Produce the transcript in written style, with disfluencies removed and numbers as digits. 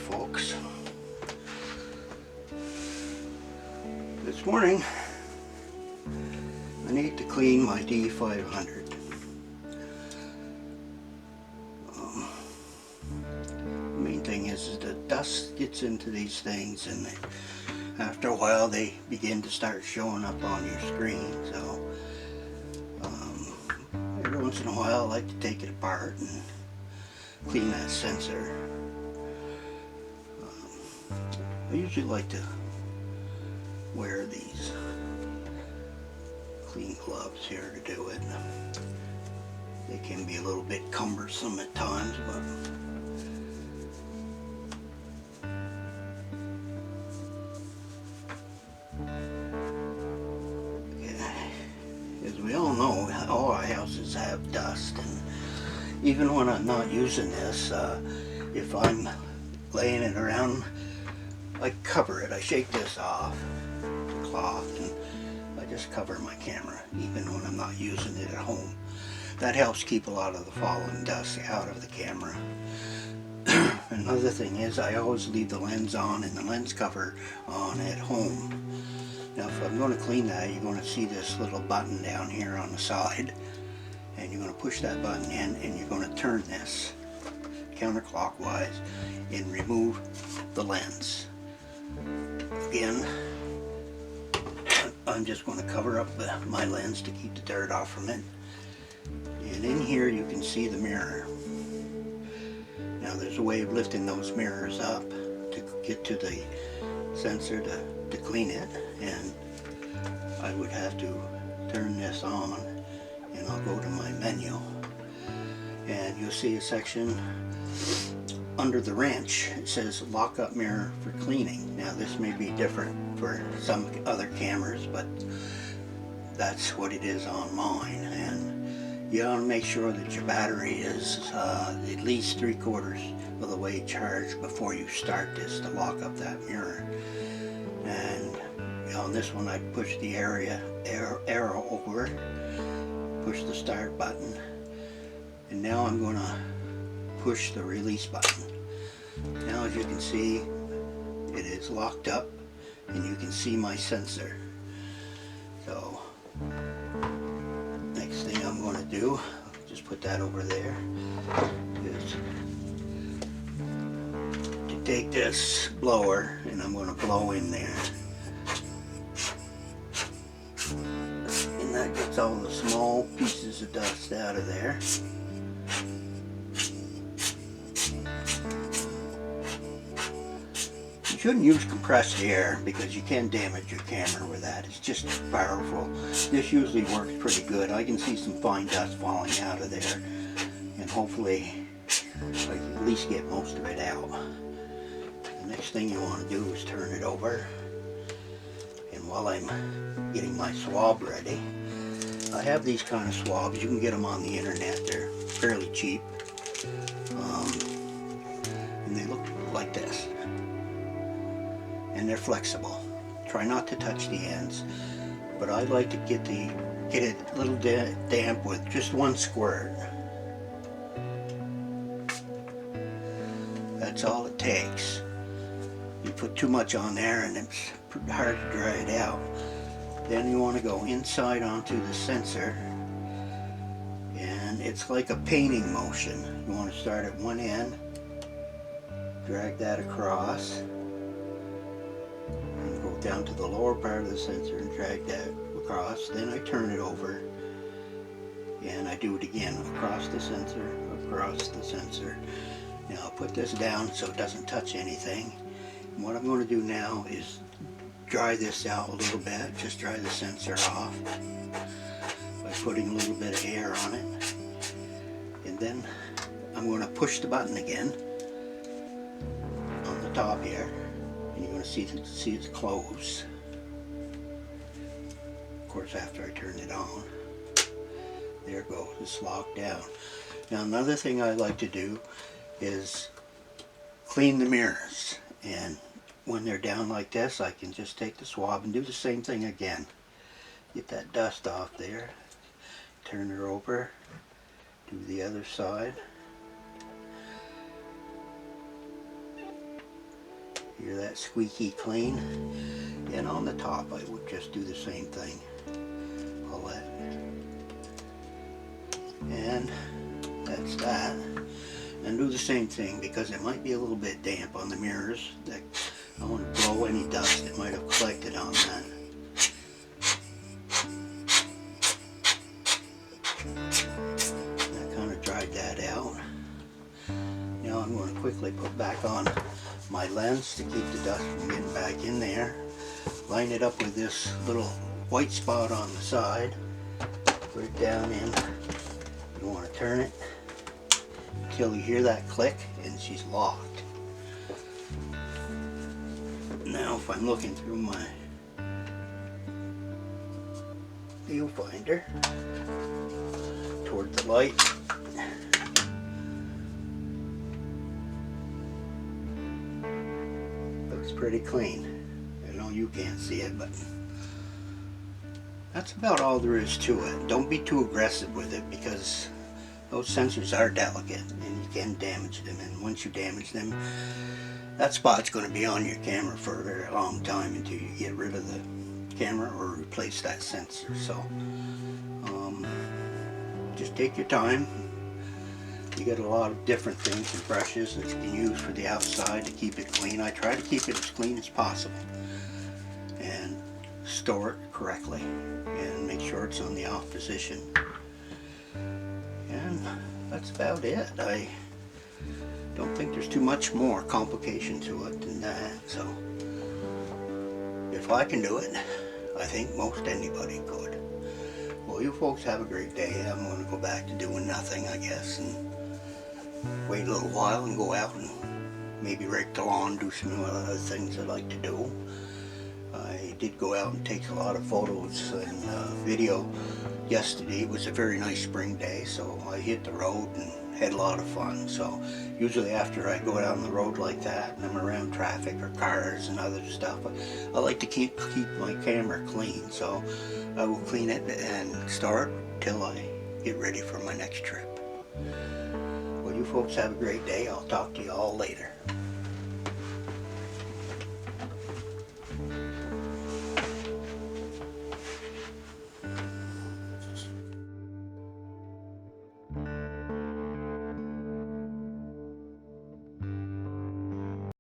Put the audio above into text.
folks. This morning I need to clean my D500. The main thing is the dust gets into these things, and after a while they begin to start showing up on your screen. So every once in a while I like to take it apart and clean that sensor. I usually like to wear these clean gloves here to do it. They can be a little bit cumbersome at times, but as we all know, all our houses have dust, and even when I'm not using this, if I'm laying it around, I cover it. I shake this off the cloth and I just cover my camera even when I'm not using it at home. That helps keep a lot of the fallen dust out of the camera. Another thing is I always leave the lens on and the lens cover on at home. Now if I'm going to clean that, you're going to see this little button down here on the side, and you're going to push that button in and you're going to turn this counterclockwise and remove the lens. Again, I'm just going to cover up my lens to keep the dirt off from it. And in here you can see the mirror. Now there's a way of lifting those mirrors up to get to the sensor to clean it, and I would have to turn this on, and I'll go to my menu and you'll see a section under the wrench. It says lock up mirror for cleaning. Now this may be different for some other cameras, but that's what it is on mine. And you want to make sure that your battery is at least 3/4 of the way charged before you start this to lock up that mirror. And on this one I push the arrow over, push the start button, and now I'm going to push the release button. Now as you can see, it is locked up and you can see my sensor. So next thing I'm going to do, just put that over there, is to take this blower and I'm going to blow in there. And that gets all the small pieces of dust out of there. You shouldn't use compressed air because you can damage your camera with that. It's just powerful. This usually works pretty good. I can see some fine dust falling out of there, and hopefully I can at least get most of it out. The next thing you want to do is turn it over, and while I'm getting my swab ready, I have these kind of swabs. You can get them on the internet. They're fairly cheap, and they look like this. And they're flexible. Try not to touch the ends, but I like to get it a little damp with just one squirt. That's all it takes. You put too much on there and it's hard to dry it out. Then you want to go inside onto the sensor, and it's like a painting motion. You want to start at one end, drag that across, down to the lower part of the sensor and drag that across. Then I turn it over and I do it again, across the sensor, across the sensor. Now I'll put this down so it doesn't touch anything. And what I'm going to do now is dry this out a little bit, just dry the sensor off by putting a little bit of air on it. And then I'm going to push the button again on the top here. You're going to see it close. Of course, after I turn it on, there it goes, it's locked down. Now another thing I like to do is clean the mirrors, and when they're down like this, I can just take the swab and do the same thing again. Get that dust off there, turn her over, do the other side. Hear that squeaky clean? And on the top I would just do the same thing. All that. And that's that. And do the same thing because it might be a little bit damp on the mirrors. That I want to blow any dust that might have collected on that. That kind of dried that out. Now I'm going to quickly put back on my lens to keep the dust from getting back in there. Line it up with this little white spot on the side. Put it down in. You want to turn it until you hear that click and she's locked. Now if I'm looking through my viewfinder toward the light, looks pretty clean. I know you can't see it, but that's about all there is to it. Don't be too aggressive with it because those sensors are delicate and you can damage them, and once you damage them, that spot's going to be on your camera for a very long time until you get rid of the camera or replace that sensor. So just take your time. You got a lot of different things and brushes that you can use for the outside to keep it clean. I try to keep it as clean as possible and store it correctly and make sure it's on the off position. And that's about it. I don't think there's too much more complication to it than that. So if I can do it, I think most anybody could. Well, you folks have a great day. I'm going to go back to doing nothing, I guess, and wait a little while and go out and maybe rake the lawn, do some other things I like to do. I did go out and take a lot of photos and video yesterday. It was a very nice spring day, so I hit the road and had a lot of fun. So usually after I go down the road like that and I'm around traffic or cars and other stuff, I like to keep my camera clean. So I will clean it and start till I get ready for my next trip. Well, you folks have a great day. I'll talk to you all later.